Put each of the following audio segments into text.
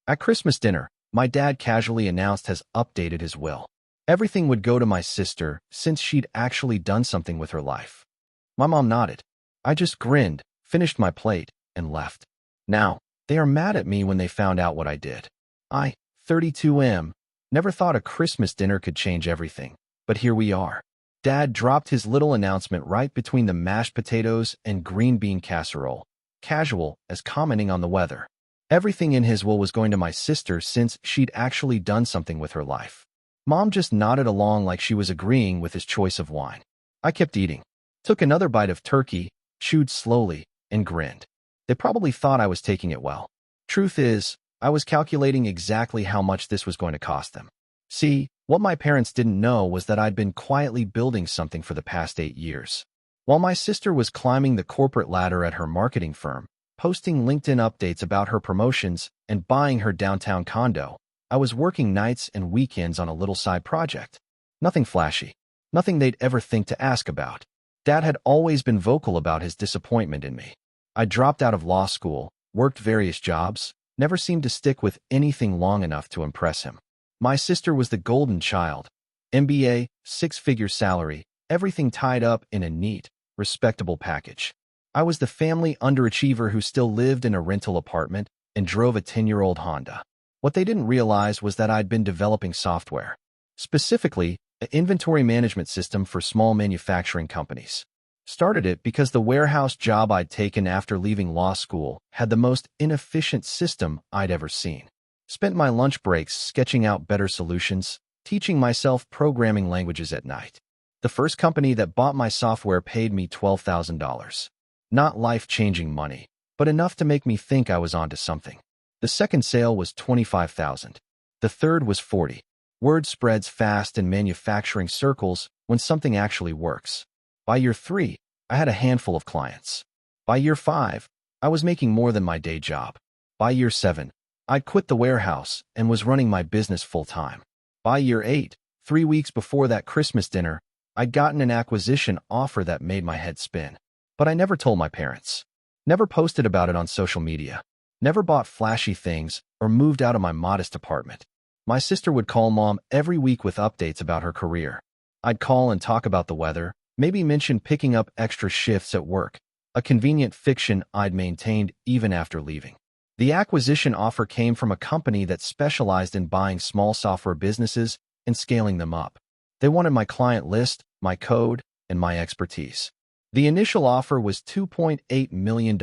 At Christmas dinner, my dad casually announced has updated his will. Everything would go to my sister since she'd actually done something with her life. My mom nodded. I just grinned, finished my plate, and left. Now, they are mad at me when they found out what I did. I, 32M, never thought a Christmas dinner could change everything, but here we are. Dad dropped his little announcement right between the mashed potatoes and green bean casserole, casual as commenting on the weather. Everything in his will was going to my sister since she'd actually done something with her life. Mom just nodded along like she was agreeing with his choice of wine. I kept eating, took another bite of turkey, chewed slowly, and grinned. They probably thought I was taking it well. Truth is, I was calculating exactly how much this was going to cost them. See, what my parents didn't know was that I'd been quietly building something for the past 8 years. While my sister was climbing the corporate ladder at her marketing firm, posting LinkedIn updates about her promotions, and buying her downtown condo, I was working nights and weekends on a little side project. Nothing flashy, nothing they'd ever think to ask about. Dad had always been vocal about his disappointment in me. I dropped out of law school, worked various jobs, never seemed to stick with anything long enough to impress him. My sister was the golden child. MBA, 6-figure salary, everything tied up in a neat, respectable package. I was the family underachiever who still lived in a rental apartment and drove a 10-year-old Honda. What they didn't realize was that I'd been developing software, specifically an inventory management system for small manufacturing companies. Started it because the warehouse job I'd taken after leaving law school had the most inefficient system I'd ever seen. Spent my lunch breaks sketching out better solutions, teaching myself programming languages at night. The first company that bought my software paid me $12,000. Not life-changing money, but enough to make me think I was onto something. The second sale was $25,000. The third was $40,000. Word spreads fast in manufacturing circles when something actually works. By year 3, I had a handful of clients. By year 5, I was making more than my day job. By year 7, I'd quit the warehouse and was running my business full-time. By year 8, 3 weeks before that Christmas dinner, I'd gotten an acquisition offer that made my head spin. But I never told my parents. Never posted about it on social media. Never bought flashy things or moved out of my modest apartment. My sister would call Mom every week with updates about her career. I'd call and talk about the weather, maybe mention picking up extra shifts at work, a convenient fiction I'd maintained even after leaving. The acquisition offer came from a company that specialized in buying small software businesses and scaling them up. They wanted my client list, my code, and my expertise. The initial offer was $2.8 million,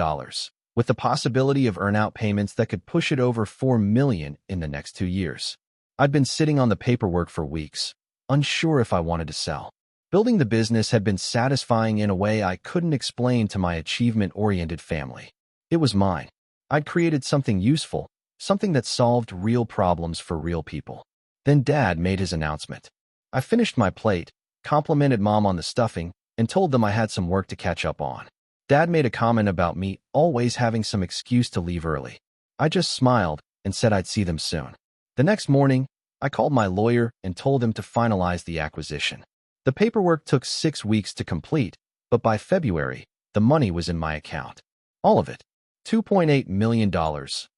with the possibility of earn-out payments that could push it over $4 million in the next 2 years. I'd been sitting on the paperwork for weeks, unsure if I wanted to sell. Building the business had been satisfying in a way I couldn't explain to my achievement-oriented family. It was mine. I'd created something useful, something that solved real problems for real people. Then Dad made his announcement. I finished my plate, complimented Mom on the stuffing, and told them I had some work to catch up on. Dad made a comment about me always having some excuse to leave early. I just smiled and said I'd see them soon. The next morning, I called my lawyer and told him to finalize the acquisition. The paperwork took 6 weeks to complete, but by February, the money was in my account. All of it. $2.8 million,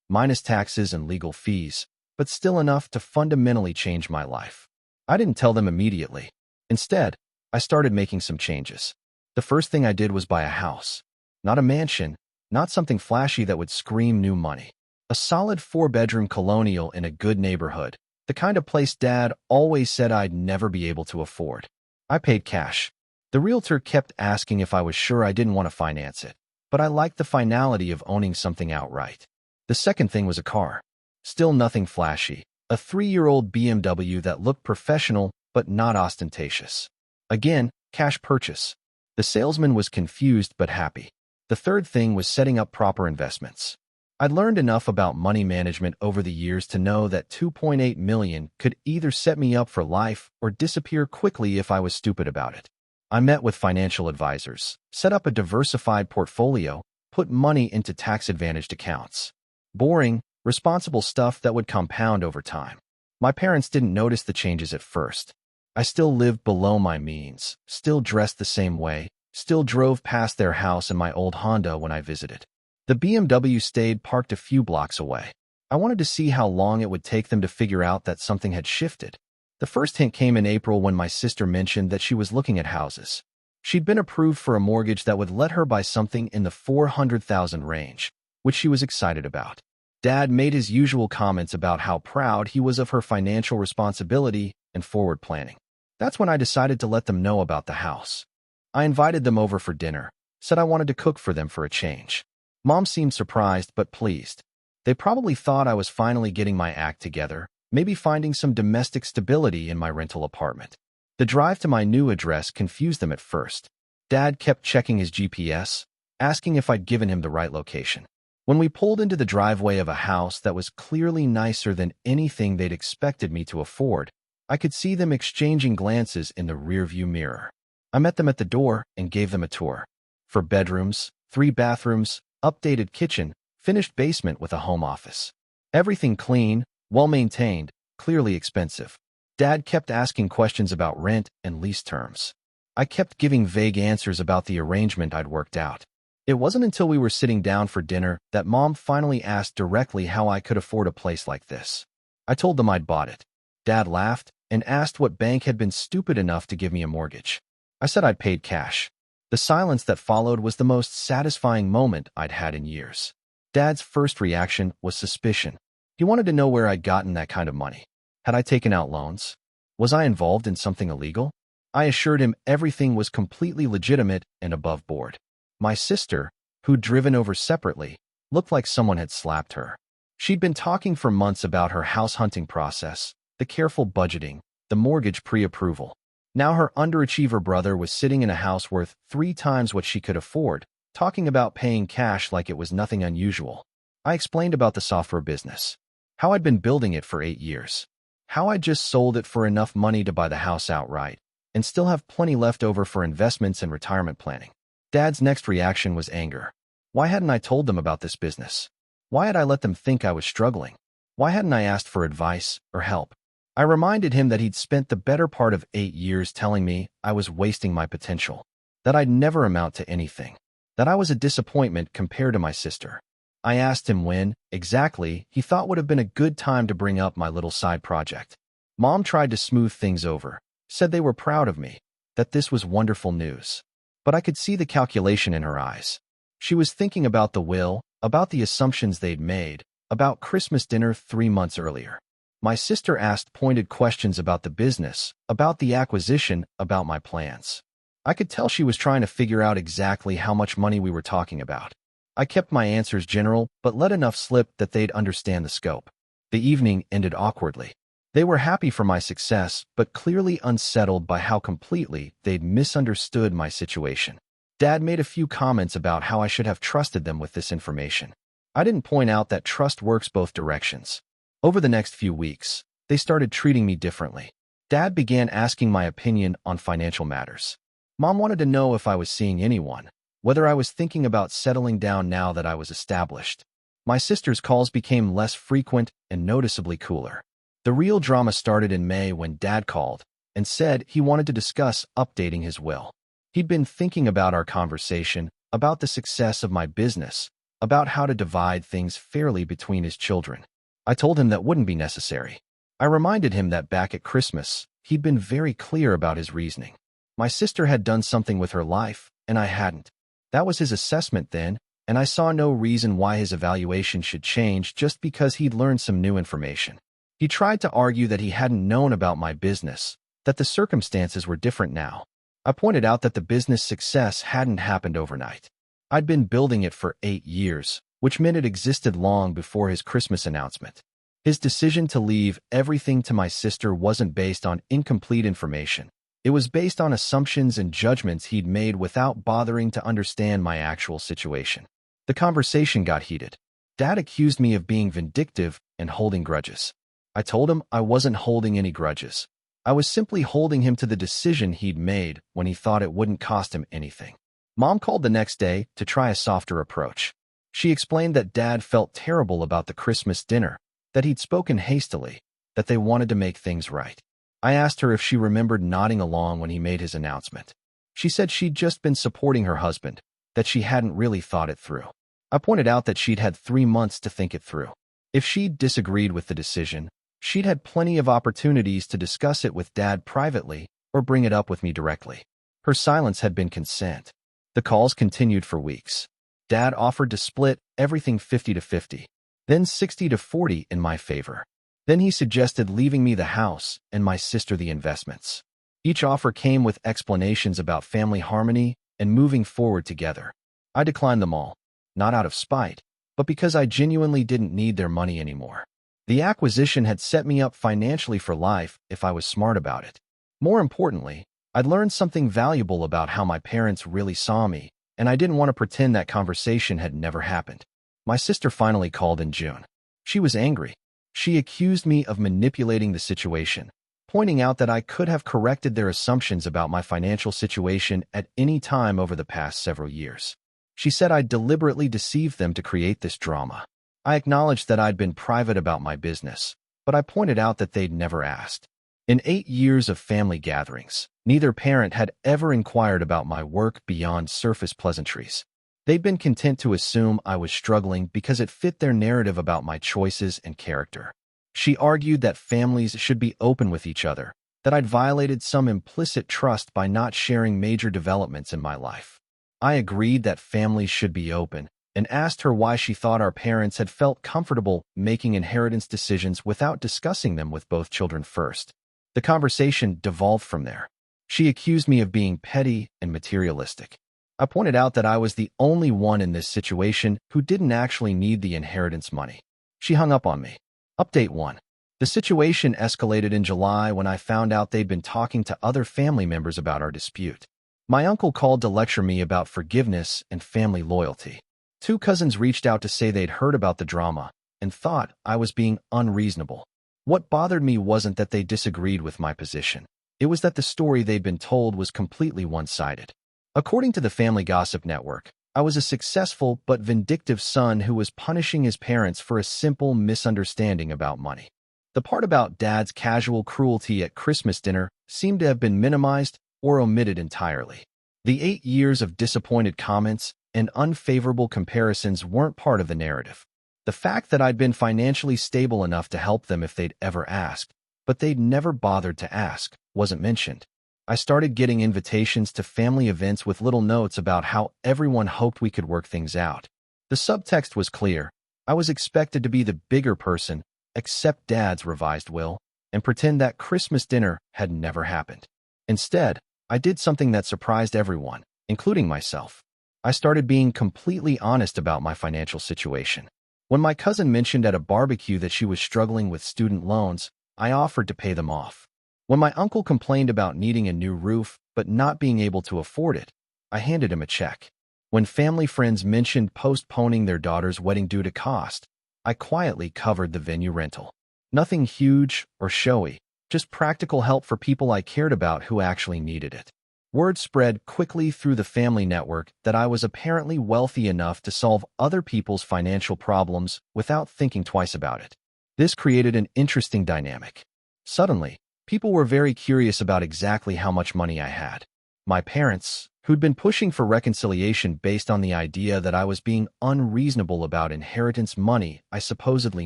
minus taxes and legal fees, but still enough to fundamentally change my life. I didn't tell them immediately. Instead, I started making some changes. The first thing I did was buy a house. Not a mansion, not something flashy that would scream new money. A solid 4-bedroom colonial in a good neighborhood, the kind of place Dad always said I'd never be able to afford. I paid cash. The realtor kept asking if I was sure I didn't want to finance it, but I liked the finality of owning something outright. The second thing was a car. Still nothing flashy. A 3-year-old BMW that looked professional but not ostentatious. Again, cash purchase. The salesman was confused but happy. The third thing was setting up proper investments. I'd learned enough about money management over the years to know that $2.8 million could either set me up for life or disappear quickly if I was stupid about it. I met with financial advisors, set up a diversified portfolio, put money into tax-advantaged accounts. Boring, responsible stuff that would compound over time. My parents didn't notice the changes at first. I still lived below my means, still dressed the same way, still drove past their house in my old Honda when I visited. The BMW stayed parked a few blocks away. I wanted to see how long it would take them to figure out that something had shifted. The first hint came in April when my sister mentioned that she was looking at houses. She'd been approved for a mortgage that would let her buy something in the $400,000 range, which she was excited about. Dad made his usual comments about how proud he was of her financial responsibility and forward planning. That's when I decided to let them know about the house. I invited them over for dinner, said I wanted to cook for them for a change. Mom seemed surprised but pleased. They probably thought I was finally getting my act together, maybe finding some domestic stability in my rental apartment. The drive to my new address confused them at first. Dad kept checking his GPS, asking if I'd given him the right location. When we pulled into the driveway of a house that was clearly nicer than anything they'd expected me to afford, I could see them exchanging glances in the rearview mirror. I met them at the door and gave them a tour. 4 bedrooms, 3 bathrooms, updated kitchen, finished basement with a home office. Everything clean, well-maintained, clearly expensive. Dad kept asking questions about rent and lease terms. I kept giving vague answers about the arrangement I'd worked out. It wasn't until we were sitting down for dinner that Mom finally asked directly how I could afford a place like this. I told them I'd bought it. Dad laughed and asked what bank had been stupid enough to give me a mortgage. I said I'd paid cash. The silence that followed was the most satisfying moment I'd had in years. Dad's first reaction was suspicion. He wanted to know where I'd gotten that kind of money. Had I taken out loans? Was I involved in something illegal? I assured him everything was completely legitimate and above board. My sister, who'd driven over separately, looked like someone had slapped her. She'd been talking for months about her house hunting process, the careful budgeting, the mortgage pre-approval. Now her underachiever brother was sitting in a house worth 3 times what she could afford, talking about paying cash like it was nothing unusual. I explained about the software business, how I'd been building it for 8 years, how I'd just sold it for enough money to buy the house outright, and still have plenty left over for investments and retirement planning. Dad's next reaction was anger. Why hadn't I told them about this business? Why had I let them think I was struggling? Why hadn't I asked for advice or help? I reminded him that he'd spent the better part of 8 years telling me I was wasting my potential, that I'd never amount to anything, that I was a disappointment compared to my sister. I asked him when, exactly, he thought would have been a good time to bring up my little side project. Mom tried to smooth things over, said they were proud of me, that this was wonderful news. But I could see the calculation in her eyes. She was thinking about the will, about the assumptions they'd made, about Christmas dinner 3 months earlier. My sister asked pointed questions about the business, about the acquisition, about my plans. I could tell she was trying to figure out exactly how much money we were talking about. I kept my answers general, but let enough slip that they'd understand the scope. The evening ended awkwardly. They were happy for my success, but clearly unsettled by how completely they'd misunderstood my situation. Dad made a few comments about how I should have trusted them with this information. I didn't point out that trust works both directions. Over the next few weeks, they started treating me differently. Dad began asking my opinion on financial matters. Mom wanted to know if I was seeing anyone, whether I was thinking about settling down now that I was established. My sister's calls became less frequent and noticeably cooler. The real drama started in May when Dad called and said he wanted to discuss updating his will. He'd been thinking about our conversation, about the success of my business, about how to divide things fairly between his children. I told him that wouldn't be necessary. I reminded him that back at Christmas, he'd been very clear about his reasoning. My sister had done something with her life, and I hadn't. That was his assessment then, and I saw no reason why his evaluation should change just because he'd learned some new information. He tried to argue that he hadn't known about my business, that the circumstances were different now. I pointed out that the business success hadn't happened overnight. I'd been building it for 8 years, which meant it existed long before his Christmas announcement. His decision to leave everything to my sister wasn't based on incomplete information. It was based on assumptions and judgments he'd made without bothering to understand my actual situation. The conversation got heated. Dad accused me of being vindictive and holding grudges. I told him I wasn't holding any grudges. I was simply holding him to the decision he'd made when he thought it wouldn't cost him anything. Mom called the next day to try a softer approach. She explained that Dad felt terrible about the Christmas dinner, that he'd spoken hastily, that they wanted to make things right. I asked her if she remembered nodding along when he made his announcement. She said she'd just been supporting her husband, that she hadn't really thought it through. I pointed out that she'd had 3 months to think it through. If she'd disagreed with the decision, she'd had plenty of opportunities to discuss it with Dad privately or bring it up with me directly. Her silence had been consent. The calls continued for weeks. Dad offered to split everything 50-50, then 60-40 in my favor. Then he suggested leaving me the house and my sister the investments. Each offer came with explanations about family harmony and moving forward together. I declined them all, not out of spite, but because I genuinely didn't need their money anymore. The acquisition had set me up financially for life if I was smart about it. More importantly, I'd learned something valuable about how my parents really saw me, and I didn't want to pretend that conversation had never happened. My sister finally called in June. She was angry. She accused me of manipulating the situation, pointing out that I could have corrected their assumptions about my financial situation at any time over the past several years. She said I'd deliberately deceived them to create this drama. I acknowledged that I'd been private about my business, but I pointed out that they'd never asked. In 8 years of family gatherings, neither parent had ever inquired about my work beyond surface pleasantries. They'd been content to assume I was struggling because it fit their narrative about my choices and character. She argued that families should be open with each other, that I'd violated some implicit trust by not sharing major developments in my life. I agreed that families should be open and asked her why she thought our parents had felt comfortable making inheritance decisions without discussing them with both children first. The conversation devolved from there. She accused me of being petty and materialistic. I pointed out that I was the only one in this situation who didn't actually need the inheritance money. She hung up on me. Update 1. The situation escalated in July when I found out they'd been talking to other family members about our dispute. My uncle called to lecture me about forgiveness and family loyalty. 2 cousins reached out to say they'd heard about the drama and thought I was being unreasonable. What bothered me wasn't that they disagreed with my position. It was that the story they'd been told was completely one-sided. According to the Family Gossip Network, I was a successful but vindictive son who was punishing his parents for a simple misunderstanding about money. The part about Dad's casual cruelty at Christmas dinner seemed to have been minimized or omitted entirely. The 8 years of disappointed comments and unfavorable comparisons weren't part of the narrative. The fact that I'd been financially stable enough to help them if they'd ever asked, but they'd never bothered to ask, wasn't mentioned. I started getting invitations to family events with little notes about how everyone hoped we could work things out. The subtext was clear. I was expected to be the bigger person, accept Dad's revised will, and pretend that Christmas dinner had never happened. Instead, I did something that surprised everyone, including myself. I started being completely honest about my financial situation. When my cousin mentioned at a barbecue that she was struggling with student loans, I offered to pay them off. When my uncle complained about needing a new roof but not being able to afford it, I handed him a check. When family friends mentioned postponing their daughter's wedding due to cost, I quietly covered the venue rental. Nothing huge or showy, just practical help for people I cared about who actually needed it. Word spread quickly through the family network that I was apparently wealthy enough to solve other people's financial problems without thinking twice about it. This created an interesting dynamic. Suddenly, people were very curious about exactly how much money I had. My parents, who'd been pushing for reconciliation based on the idea that I was being unreasonable about inheritance money I supposedly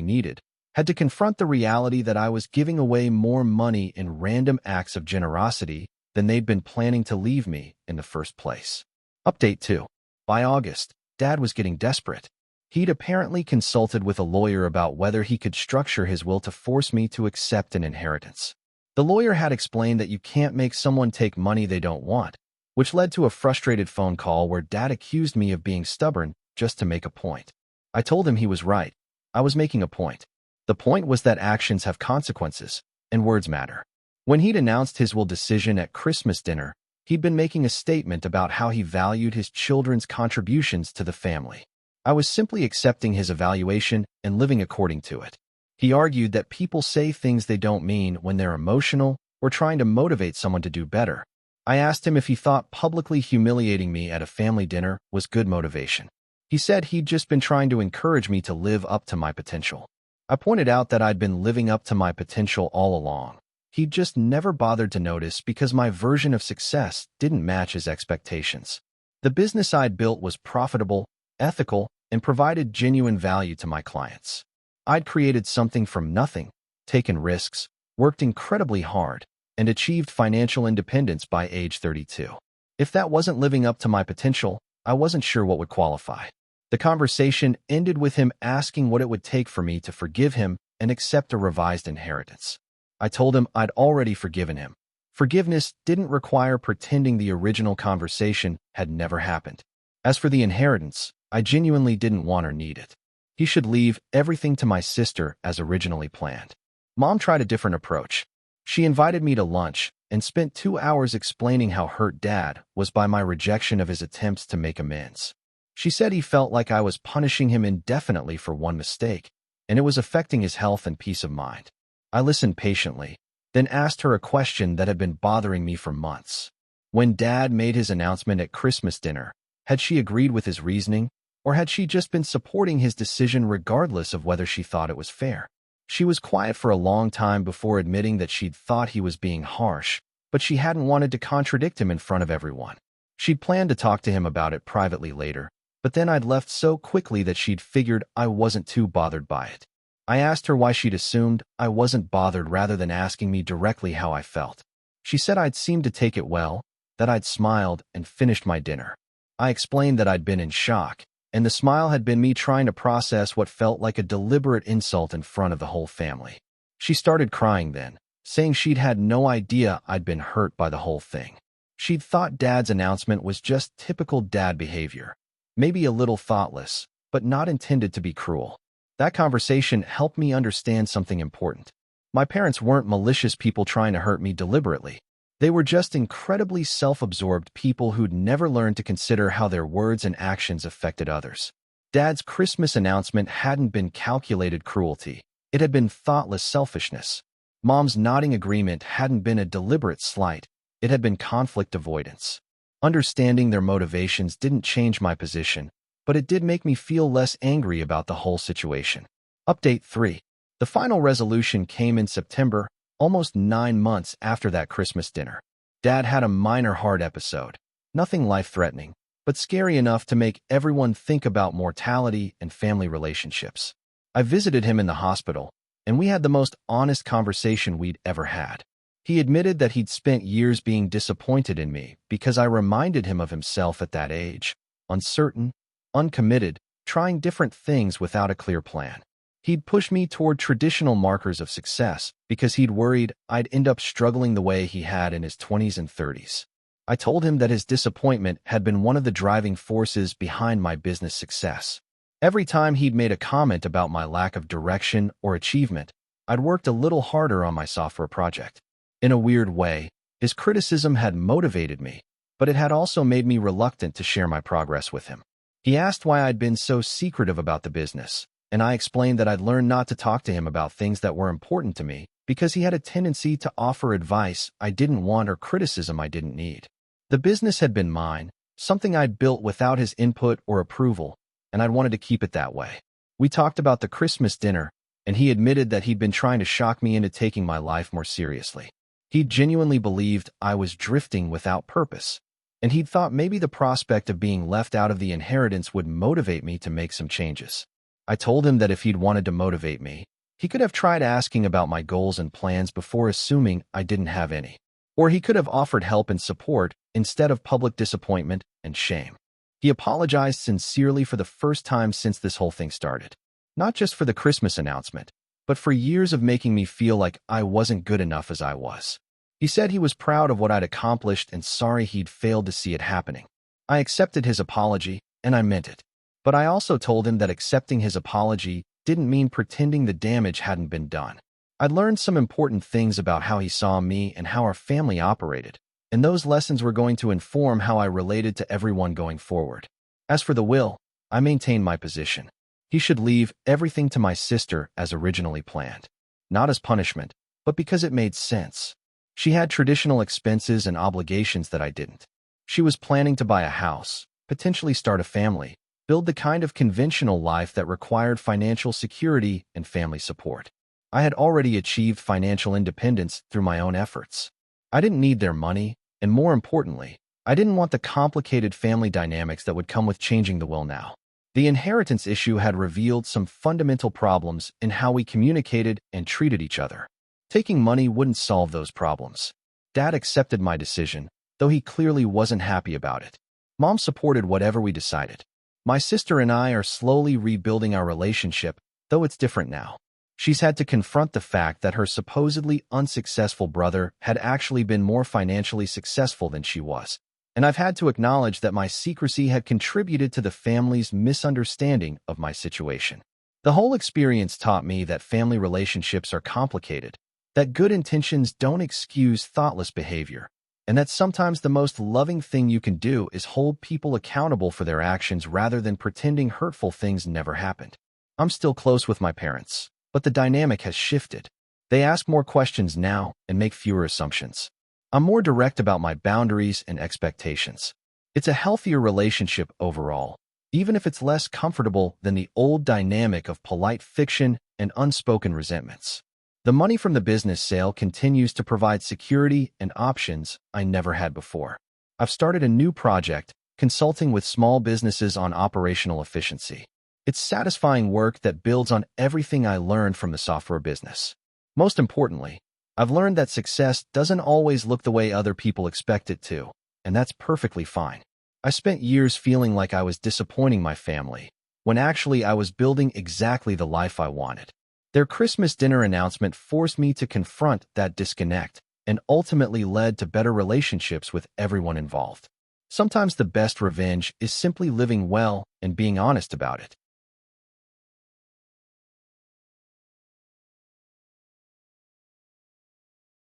needed, had to confront the reality that I was giving away more money in random acts of generosity than they'd been planning to leave me in the first place. Update 2. By August, Dad was getting desperate. He'd apparently consulted with a lawyer about whether he could structure his will to force me to accept an inheritance. The lawyer had explained that you can't make someone take money they don't want, which led to a frustrated phone call where Dad accused me of being stubborn just to make a point. I told him he was right. I was making a point. The point was that actions have consequences, and words matter. When he'd announced his will decision at Christmas dinner, he'd been making a statement about how he valued his children's contributions to the family. I was simply accepting his evaluation and living according to it. He argued that people say things they don't mean when they're emotional or trying to motivate someone to do better. I asked him if he thought publicly humiliating me at a family dinner was good motivation. He said he'd just been trying to encourage me to live up to my potential. I pointed out that I'd been living up to my potential all along. He'd just never bothered to notice because my version of success didn't match his expectations. The business I'd built was profitable, ethical, and provided genuine value to my clients. I'd created something from nothing, taken risks, worked incredibly hard, and achieved financial independence by age 32. If that wasn't living up to my potential, I wasn't sure what would qualify. The conversation ended with him asking what it would take for me to forgive him and accept a revised inheritance. I told him I'd already forgiven him. Forgiveness didn't require pretending the original conversation had never happened. As for the inheritance, I genuinely didn't want or need it. He should leave everything to my sister as originally planned. Mom tried a different approach. She invited me to lunch and spent 2 hours explaining how hurt Dad was by my rejection of his attempts to make amends. She said he felt like I was punishing him indefinitely for one mistake, and it was affecting his health and peace of mind. I listened patiently, then asked her a question that had been bothering me for months. When Dad made his announcement at Christmas dinner, had she agreed with his reasoning, or had she just been supporting his decision regardless of whether she thought it was fair? She was quiet for a long time before admitting that she'd thought he was being harsh, but she hadn't wanted to contradict him in front of everyone. She'd planned to talk to him about it privately later, but then I'd left so quickly that she'd figured I wasn't too bothered by it. I asked her why she'd assumed I wasn't bothered rather than asking me directly how I felt. She said I'd seemed to take it well, that I'd smiled and finished my dinner. I explained that I'd been in shock, and the smile had been me trying to process what felt like a deliberate insult in front of the whole family. She started crying then, saying she'd had no idea I'd been hurt by the whole thing. She'd thought Dad's announcement was just typical dad behavior, maybe a little thoughtless, but not intended to be cruel. That conversation helped me understand something important. My parents weren't malicious people trying to hurt me deliberately. They were just incredibly self-absorbed people who'd never learned to consider how their words and actions affected others. Dad's Christmas announcement hadn't been calculated cruelty. It had been thoughtless selfishness. Mom's nodding agreement hadn't been a deliberate slight. It had been conflict avoidance. Understanding their motivations didn't change my position, but it did make me feel less angry about the whole situation. Update 3. The final resolution came in September, almost 9 months after that Christmas dinner. Dad had a minor heart episode. Nothing life-threatening, but scary enough to make everyone think about mortality and family relationships. I visited him in the hospital, and we had the most honest conversation we'd ever had. He admitted that he'd spent years being disappointed in me because I reminded him of himself at that age, uncertain, uncommitted, trying different things without a clear plan. He'd pushed me toward traditional markers of success because he'd worried I'd end up struggling the way he had in his 20s and 30s. I told him that his disappointment had been one of the driving forces behind my business success. Every time he'd made a comment about my lack of direction or achievement, I'd worked a little harder on my software project. In a weird way, his criticism had motivated me, but it had also made me reluctant to share my progress with him. He asked why I'd been so secretive about the business, and I explained that I'd learned not to talk to him about things that were important to me because he had a tendency to offer advice I didn't want or criticism I didn't need. The business had been mine, something I'd built without his input or approval, and I'd wanted to keep it that way. We talked about the Christmas dinner, and he admitted that he'd been trying to shock me into taking my life more seriously. He genuinely believed I was drifting without purpose, and he'd thought maybe the prospect of being left out of the inheritance would motivate me to make some changes. I told him that if he'd wanted to motivate me, he could have tried asking about my goals and plans before assuming I didn't have any. Or he could have offered help and support instead of public disappointment and shame. He apologized sincerely for the first time since this whole thing started. Not just for the Christmas announcement, but for years of making me feel like I wasn't good enough as I was. He said he was proud of what I'd accomplished and sorry he'd failed to see it happening. I accepted his apology, and I meant it. But I also told him that accepting his apology didn't mean pretending the damage hadn't been done. I'd learned some important things about how he saw me and how our family operated, and those lessons were going to inform how I related to everyone going forward. As for the will, I maintained my position. He should leave everything to my sister as originally planned. Not as punishment, but because it made sense. She had traditional expenses and obligations that I didn't. She was planning to buy a house, potentially start a family, build the kind of conventional life that required financial security and family support. I had already achieved financial independence through my own efforts. I didn't need their money, and more importantly, I didn't want the complicated family dynamics that would come with changing the will now. The inheritance issue had revealed some fundamental problems in how we communicated and treated each other. Taking money wouldn't solve those problems. Dad accepted my decision, though he clearly wasn't happy about it. Mom supported whatever we decided. My sister and I are slowly rebuilding our relationship, though it's different now. She's had to confront the fact that her supposedly unsuccessful brother had actually been more financially successful than she was. And I've had to acknowledge that my secrecy had contributed to the family's misunderstanding of my situation. The whole experience taught me that family relationships are complicated, that good intentions don't excuse thoughtless behavior, and that sometimes the most loving thing you can do is hold people accountable for their actions rather than pretending hurtful things never happened. I'm still close with my parents, but the dynamic has shifted. They ask more questions now and make fewer assumptions. I'm more direct about my boundaries and expectations. It's a healthier relationship overall, even if it's less comfortable than the old dynamic of polite fiction and unspoken resentments. The money from the business sale continues to provide security and options I never had before. I've started a new project, consulting with small businesses on operational efficiency. It's satisfying work that builds on everything I learned from the software business. Most importantly, I've learned that success doesn't always look the way other people expect it to, and that's perfectly fine. I spent years feeling like I was disappointing my family, when actually I was building exactly the life I wanted. Their Christmas dinner announcement forced me to confront that disconnect and ultimately led to better relationships with everyone involved. Sometimes the best revenge is simply living well and being honest about it.